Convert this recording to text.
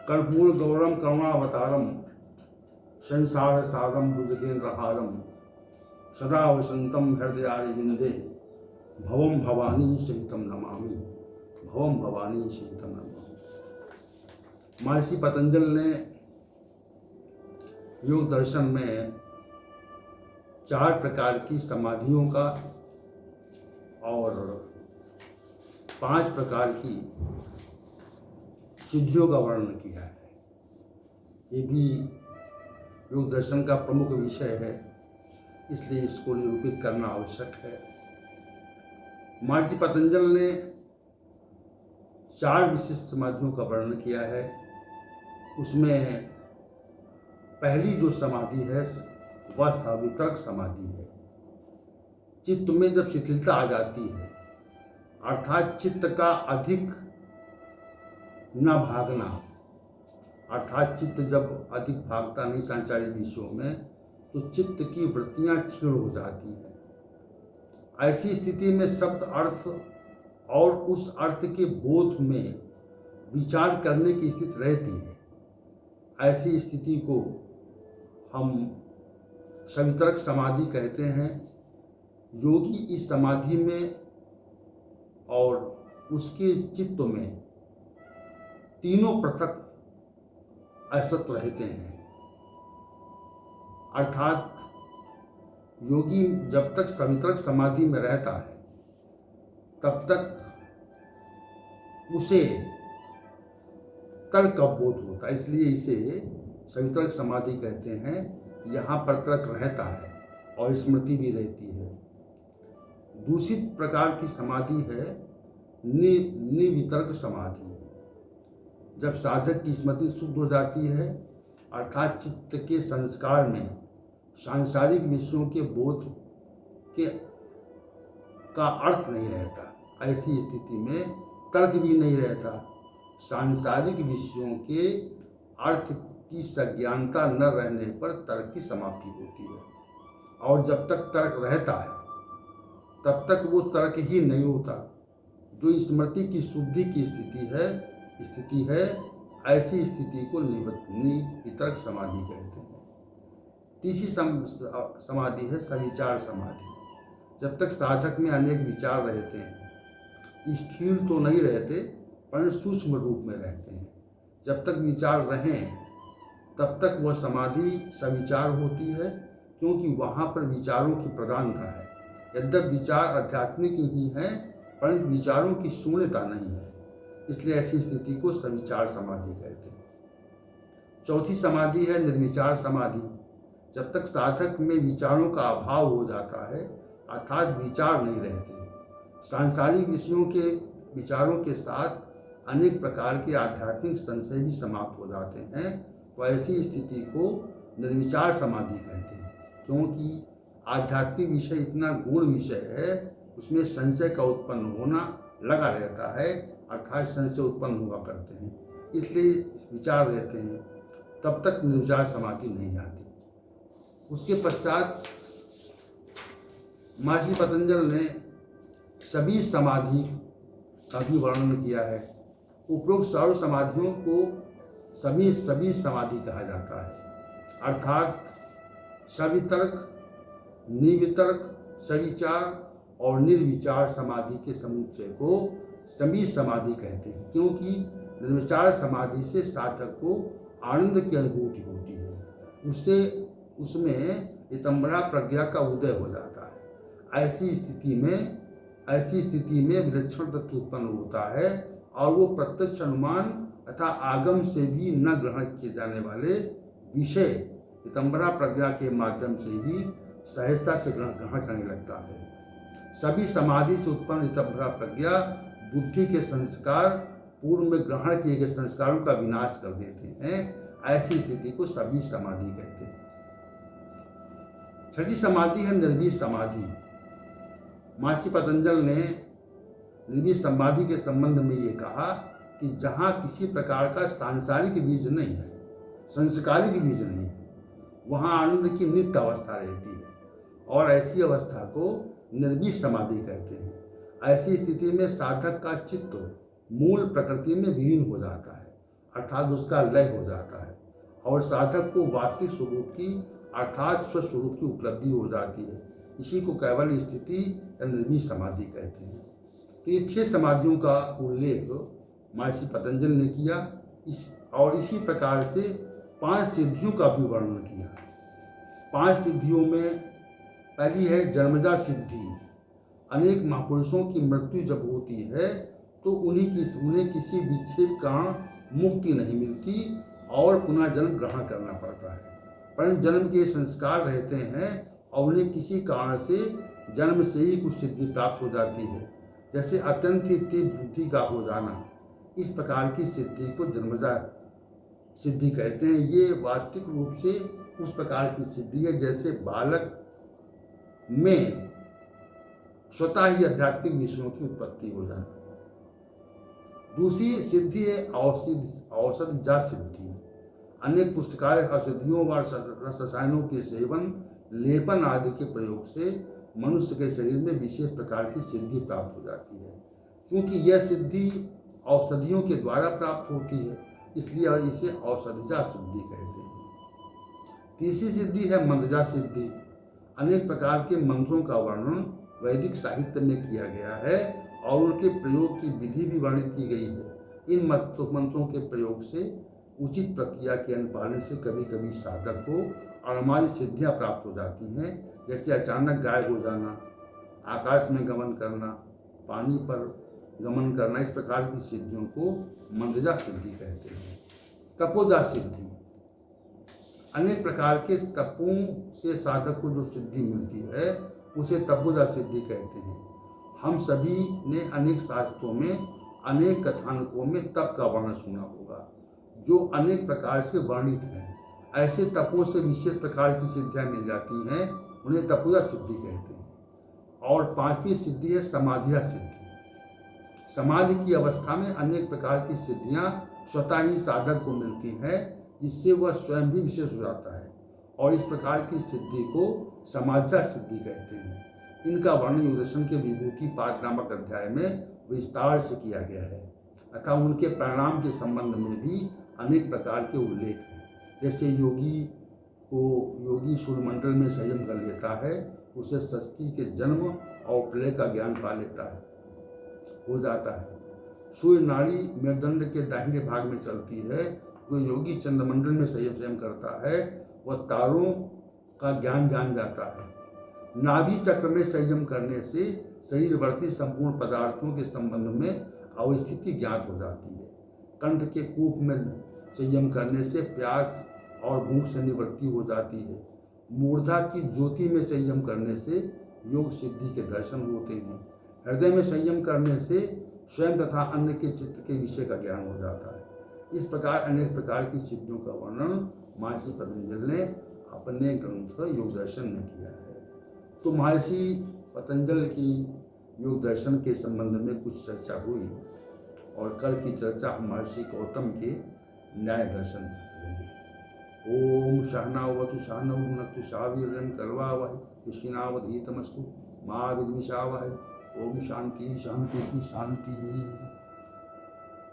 कर्पूर गौरम करुणावतारम संसार सारम भुजगेन्द्रहारम सदा वसंतम हृदयारविंदे भवम भवानी सहितम नमामि। भवम भवानी सहितम नमामि। महर्षि पतंजल ने योग दर्शन में 4 प्रकार की समाधियों का और 5 प्रकार की सिद्धियों का वर्णन किया है। ये भी योग दर्शन का प्रमुख विषय है, इसलिए इसको निरूपित करना आवश्यक है। महर्षि पतंजल ने 4 विशिष्ट समाधियों का वर्णन किया है। उसमें पहली जो समाधि है वह सवितर्क समाधि है। चित्त में जब शिथिलता आ जाती है, अर्थात चित्त का अधिक न भागना, अर्थात चित्त जब अधिक भागता नहीं सांसारिक विषयों में, तो चित्त की वृत्तियां क्षीण हो जाती हैं। ऐसी स्थिति में शब्द अर्थ और उस अर्थ के बोध में विचार करने की स्थिति रहती है। ऐसी स्थिति को हम सवितर्क समाधि कहते हैं। योगी इस समाधि में और उसके चित्त में तीनों पृथक अस्तित्व रहते हैं। अर्थात योगी जब तक सवितर्क समाधि में रहता है तब तक उसे तर्क का बोध होता है, इसलिए इसे सवितर्क समाधि कहते हैं। यहाँ पर तर्क रहता है और स्मृति भी रहती है। दूसरी प्रकार की समाधि है निर्वितर्क समाधि। जब साधक की स्मृति शुद्ध हो जाती है, अर्थात चित्त के संस्कार में सांसारिक विषयों के बोध के का अर्थ नहीं रहता, ऐसी स्थिति में तर्क भी नहीं रहता। सांसारिक विषयों के अर्थ की सज्ञानता न रहने पर तर्क की समाप्ति होती है। और जब तक तर्क रहता है तब तक वो तर्क ही नहीं होता। जो स्मृति की शुद्धि की स्थिति है, ऐसी स्थिति को निर्वितर्क समाधि कहते हैं। तीसरी समाधि है सविचार समाधि। जब तक साधक में अनेक विचार रहते हैं, स्थिर तो नहीं रहते परंतु सूक्ष्म रूप में रहते हैं, जब तक विचार रहें तब तक वह समाधि सविचार होती है, क्योंकि वहाँ पर विचारों की प्रधानता है। यद्यपि विचार आध्यात्मिक ही है परंतु विचारों की शून्यता नहीं है, इसलिए ऐसी स्थिति को सविचार समाधि कहते हैं। चौथी समाधि है निर्विचार समाधि। जब तक साधक में विचारों का अभाव हो जाता है, अर्थात विचार नहीं रहते, सांसारिक विषयों के विचारों के साथ अनेक प्रकार के आध्यात्मिक संशय भी समाप्त हो जाते हैं, तो ऐसी स्थिति को निर्विचार समाधि कहते हैं। क्योंकि आध्यात्मिक विषय इतना गूढ़ विषय है, उसमें संशय का उत्पन्न होना लगा रहता है, अर्थात संशय उत्पन्न हुआ करते हैं, इसलिए विचार रहते हैं, तब तक निर्विचार समाधि नहीं आती। उसके पश्चात महर्षि पतंजल ने सभी समाधि का भी वर्णन किया है। उपरोक्त चारों समाधियों को सभी समाधि कहा जाता है, अर्थात सवितर्क, निर्वितर्क, सविचार और निर्विचार समाधि के समुच्चय को सभी समाधि कहते हैं। क्योंकि निर्विचार समाधि से साधक को आनंद की अनुभूति होती है, उसमें नितंबरा प्रज्ञा का उदय हो जाता है। ऐसी स्थिति में विलक्षण तत्व उत्पन्न होता है और वो प्रत्यक्ष अनुमान तथा आगम से भी न ग्रहण किए जाने वाले विषय नितंबरा प्रज्ञा के माध्यम से ही सहजता से ग्रहण करने लगता है। सभी समाधि से उत्पन्न नितंबरा प्रज्ञा बुद्धि के संस्कार, पूर्व में ग्रहण किए गए संस्कारों का विनाश कर देते हैं। ऐसी स्थिति को सभी समाधि कहते हैं। छठी समाधि है निर्वीज समाधि। महर्षि पतंजल ने निर्वीज समाधि के संबंध में ये कहा कि जहाँ किसी प्रकार का सांसारिक बीज नहीं है, संस्कारिक बीज नहीं है, वहाँ आनंद की नित्य अवस्था रहती है और ऐसी अवस्था को निर्वीज समाधि कहते हैं। ऐसी स्थिति में साधक का चित्त मूल प्रकृति में विलीन हो जाता है, अर्थात उसका लय हो जाता है और साधक को वास्तविक स्वरूप की अर्थात स्वस्वरूप की उपलब्धि हो जाती है। इसी को कैवल्य स्थिति या निर्विष समाधि कहते हैं। तो ये 6 समाधियों का उल्लेख महर्षि पतंजलि ने किया और इसी प्रकार से 5 सिद्धियों का भी वर्णन किया। 5 सिद्धियों में पहली है जन्मजा सिद्धि। अनेक महापुरुषों की मृत्यु जब होती है तो उन्हें किसी विक्षेप कारण मुक्ति नहीं मिलती और पुनः जन्म ग्रहण करना पड़ता है। परंतु जन्म के संस्कार रहते हैं और उन्हें किसी कारण से जन्म से ही कुछ सिद्धि प्राप्त हो जाती है, जैसे अत्यंत तीव्र बुद्धि का हो जाना। इस प्रकार की सिद्धि को जन्मजा सिद्धि कहते हैं। ये वास्तविक रूप से उस प्रकार की सिद्धि है जैसे बालक में स्वतः ही आध्यात्मिक विषयों की उत्पत्ति हो जाना। दूसरी सिद्धि है औषधिजा सिद्धि। अनेक पुष्टिकार औषधियों व रसायनों के सेवन, लेपन आदि के प्रयोग से मनुष्य के शरीर में विशेष प्रकार की सिद्धि प्राप्त हो जाती है। क्योंकि यह सिद्धि औषधियों के द्वारा प्राप्त होती है, इसलिए इसे औषधिजा सिद्धि कहते हैं। तीसरी सिद्धि है मंत्रजा सिद्धि। अनेक प्रकार के मंत्रों का वर्णन वैदिक साहित्य में किया गया है और उनके प्रयोग की विधि भी वर्णित की गई है। इन मंत्रों के प्रयोग से उचित प्रक्रिया के अनुपालन से कभी कभी साधक को अणमारी सिद्धियाँ प्राप्त हो जाती हैं, जैसे अचानक गायब हो जाना, आकाश में गमन करना, पानी पर गमन करना। इस प्रकार की सिद्धियों को मंत्रजा सिद्धि कहते हैं। तपोजा सिद्धि। अनेक प्रकार के तपों से साधक को जो सिद्धि मिलती है उसे तपोजा सिद्धि कहते हैं। हम सभी ने अनेक शास्त्रों में, अनेक कथानकों में तप का वर्णन सुना होगा, जो अनेक प्रकार से वर्णित हैं। ऐसे तपों से विशेष प्रकार की सिद्धियाँ मिल जाती हैं, उन्हें तपोजा सिद्धि कहते हैं। और 5वीं सिद्धि है समाधिया सिद्धि। समाधि की अवस्था में अनेक प्रकार की सिद्धियाँ स्वतः ही साधक को मिलती हैं, जिससे वह स्वयं भी विशेष हो जाता है और इस प्रकार की सिद्धि को समाधिजा सिद्धि कहते हैं। इनका वर्णन योगदर्शन के विभूति पाद नामक अध्याय में विस्तार से किया गया है अतः उनके परिणाम के संबंध में भी अनेक प्रकार के उल्लेख हैं। जैसे योगी सूर्यमंडल में संयम कर लेता है, उसे षष्ठी के जन्म और प्रलय का ज्ञान पा लेता है, हो जाता है। सूर्य नाड़ी मेरुदंड के दाहिने भाग में चलती है। जो योगी चंद्रमंडल में संयम करता है वह तारों का ज्ञान जान जाता है। नाभि चक्र में संयम करने से शरीरवर्ती संपूर्ण पदार्थों के संबंध में अवस्थिति ज्ञात हो जाती है। कंठ के कूप में संयम करने से प्यास और भूख से निवृत्ति हो जाती है। मूर्धा की ज्योति में संयम करने से योग सिद्धि के दर्शन होते हैं। हृदय में संयम करने से स्वयं तथा अन्य के चित्त के विषय का ज्ञान हो जाता है। इस प्रकार अनेक प्रकार की सिद्धियों का वर्णन महर्षि पतंजलि ने अपने ग्रंथ योग दर्शन में किया है। तो महर्षि पतंजलि की योग दर्शन के संबंध में कुछ चर्चा हुई और कल की चर्चा हम महर्षि गौतम के न्याय दर्शन करेंगे। ओम सहनावतु सहनौ भुनक्तु सावीर्यं कर्वावहै कृष्णावधीतमस्तु मा विद्विषावहै। ओम शांति शांति की शांति।